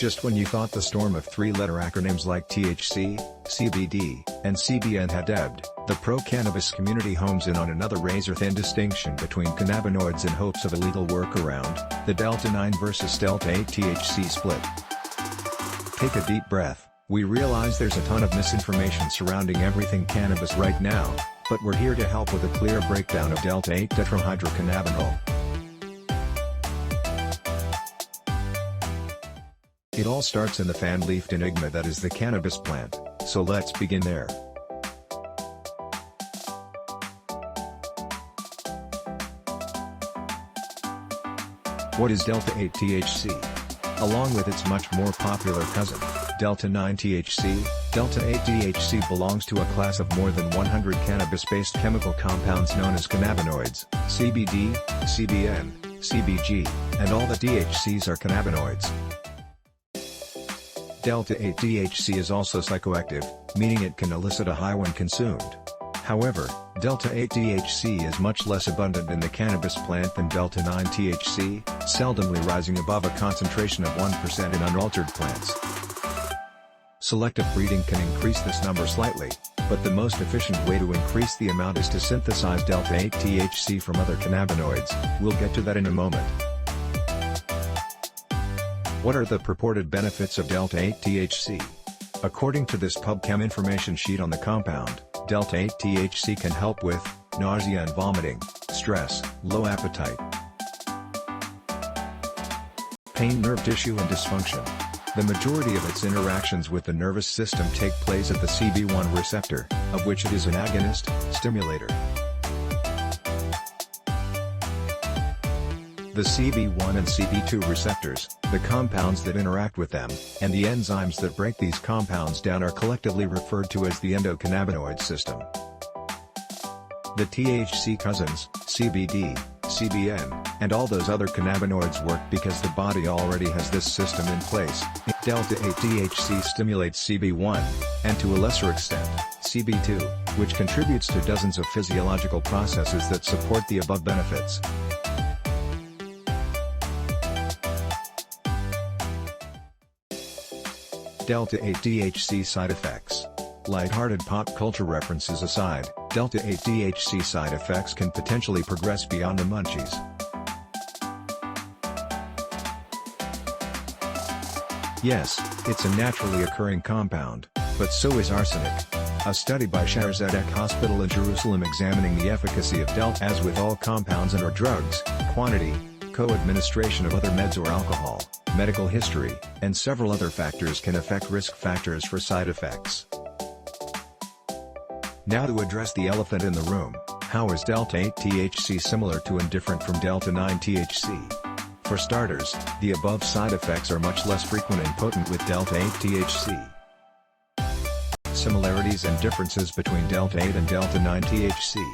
Just when you thought the storm of three-letter acronyms like THC, CBD, and CBN had ebbed, the pro-cannabis community homes in on another razor-thin distinction between cannabinoids in hopes of a legal workaround, the Delta-9 versus Delta-8 THC split. Take a deep breath. We realize there's a ton of misinformation surrounding everything cannabis right now, but we're here to help with a clear breakdown of Delta-8 tetrahydrocannabinol. It all starts in the fan-leafed enigma that is the cannabis plant, so let's begin there. What is Delta-8 THC? Along with its much more popular cousin, Delta-9 THC, Delta-8 THC belongs to a class of more than 100 cannabis-based chemical compounds known as cannabinoids. CBD, CBN, CBG, and all the THCs are cannabinoids. Delta-8 THC is also psychoactive, meaning it can elicit a high when consumed. However, Delta-8 THC is much less abundant in the cannabis plant than Delta-9 THC, seldomly rising above a concentration of 1% in unaltered plants. Selective breeding can increase this number slightly, but the most efficient way to increase the amount is to synthesize Delta-8 THC from other cannabinoids. We'll get to that in a moment. What are the purported benefits of Delta-8 THC? According to this PubChem information sheet on the compound, Delta-8 THC can help with nausea and vomiting, stress, low appetite, pain, nerve tissue and dysfunction. The majority of its interactions with the nervous system take place at the CB1 receptor, of which it is an agonist, stimulator. The CB1 and CB2 receptors, the compounds that interact with them, and the enzymes that break these compounds down are collectively referred to as the endocannabinoid system. The THC cousins, CBD, CBN, and all those other cannabinoids work because the body already has this system in place. Delta-8 THC stimulates CB1, and to a lesser extent, CB2, which contributes to dozens of physiological processes that support the above benefits. Delta-8 THC side effects. Lighthearted pop culture references aside, Delta-8 THC side effects can potentially progress beyond the munchies. Yes, it's a naturally occurring compound, but so is arsenic. A study by Shaare Zedek Hospital in Jerusalem examining the efficacy of Delta, as with all compounds and/or drugs, quantity, co-administration of other meds or alcohol, medical history, and several other factors can affect risk factors for side effects. Now to address the elephant in the room, how is Delta-8 THC similar to and different from Delta-9 THC? For starters, the above side effects are much less frequent and potent with Delta-8 THC. Similarities and differences between Delta-8 and Delta-9 THC.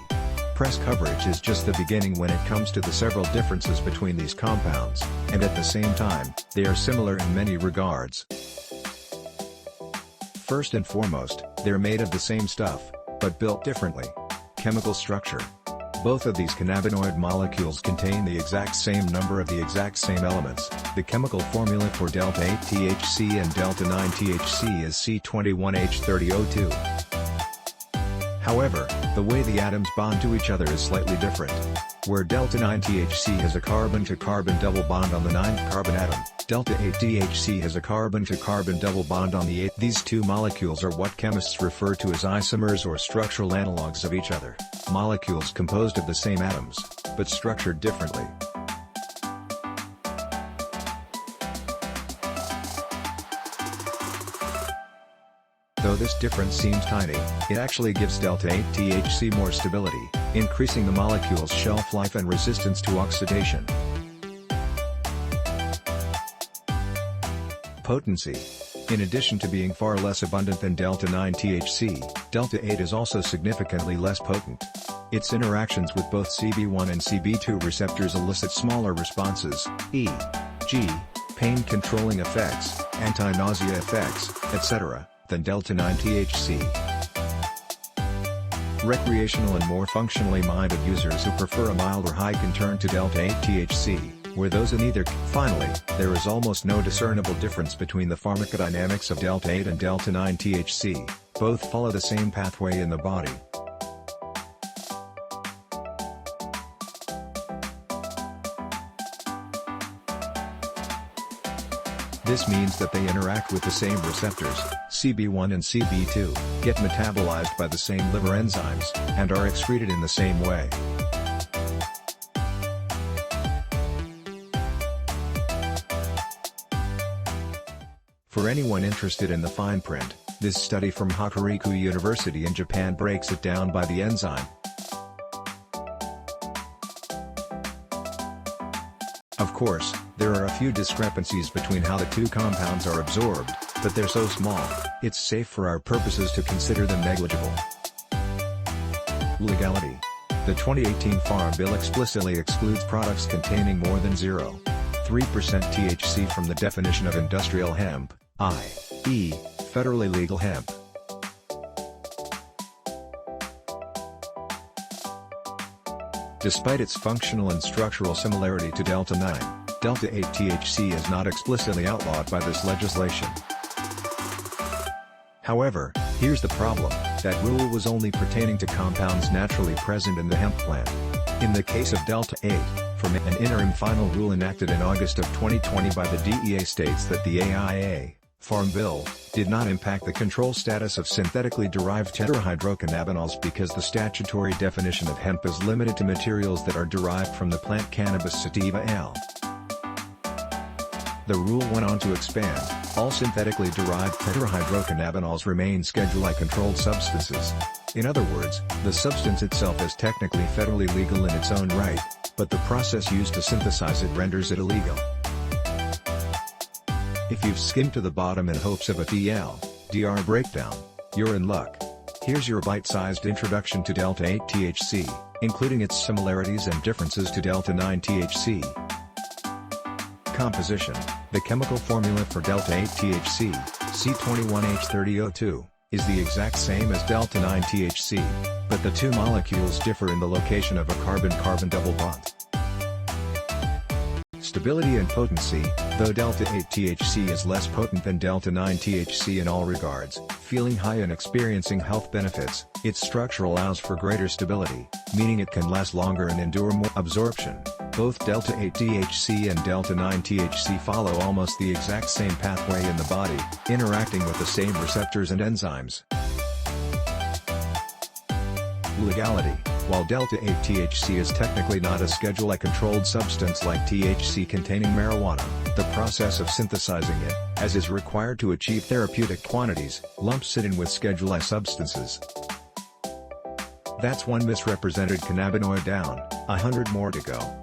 Press coverage is just the beginning when it comes to the several differences between these compounds, and at the same time, they are similar in many regards. First and foremost, they're made of the same stuff, but built differently. Chemical structure. Both of these cannabinoid molecules contain the exact same number of the exact same elements. The chemical formula for Delta-8 THC and Delta-9 THC is C21H30O2. However, the way the atoms bond to each other is slightly different. Where Delta-9 THC has a carbon-to-carbon double bond on the 9th carbon atom, Delta-8 THC has a carbon-to-carbon double bond on the 8th. These two molecules are what chemists refer to as isomers or structural analogs of each other, molecules composed of the same atoms, but structured differently. Though this difference seems tiny, it actually gives Delta-8 THC more stability, increasing the molecule's shelf life and resistance to oxidation. Potency. In addition to being far less abundant than Delta-9 THC, Delta-8 is also significantly less potent. Its interactions with both CB1 and CB2 receptors elicit smaller responses, e.g., pain-controlling effects, anti-nausea effects, etc., than Delta-9 THC. Recreational and more functionally minded users who prefer a milder high can turn to Delta-8 THC. were those in either. Finally, there is almost no discernible difference between the pharmacodynamics of delta-8 and delta-9 THC, both follow the same pathway in the body. This means that they interact with the same receptors, CB1 and CB2, get metabolized by the same liver enzymes, and are excreted in the same way. For anyone interested in the fine print, this study from Hokuriku University in Japan breaks it down by the enzyme. Of course, there are a few discrepancies between how the two compounds are absorbed, but they're so small, it's safe for our purposes to consider them negligible. Legality. The 2018 Farm Bill explicitly excludes products containing more than 0.3% THC from the definition of industrial hemp, i.e., federally legal hemp. Despite its functional and structural similarity to delta-9, delta-8 THC is not explicitly outlawed by this legislation. However, here's the problem, that rule was only pertaining to compounds naturally present in the hemp plant. In the case of delta-8, from an interim final rule enacted in August of 2020 by the DEA states that the AIA, Farm Bill, did not impact the control status of synthetically derived tetrahydrocannabinols because the statutory definition of hemp is limited to materials that are derived from the plant Cannabis sativa L. The rule went on to expand, all synthetically derived tetrahydrocannabinols remain Schedule I controlled substances. In other words, the substance itself is technically federally legal in its own right, but the process used to synthesize it renders it illegal. If you've skimmed to the bottom in hopes of a TL/DR breakdown, you're in luck. Here's your bite-sized introduction to delta-8 THC, including its similarities and differences to delta-9 THC. Composition. The chemical formula for delta-8 THC, C21H30O2, is the exact same as delta-9 THC, but the two molecules differ in the location of a carbon-carbon double bond. Stability and potency. Though delta-8 THC is less potent than delta-9 THC in all regards, feeling high and experiencing health benefits, its structure allows for greater stability, meaning it can last longer and endure more absorption. Both delta-8 THC and delta-9 THC follow almost the exact same pathway in the body, interacting with the same receptors and enzymes. Legality. While delta-8 THC is technically not a Schedule I controlled substance like THC containing marijuana, the process of synthesizing it, as is required to achieve therapeutic quantities, lumps it in with Schedule I substances. That's one misrepresented cannabinoid down, 100 more to go.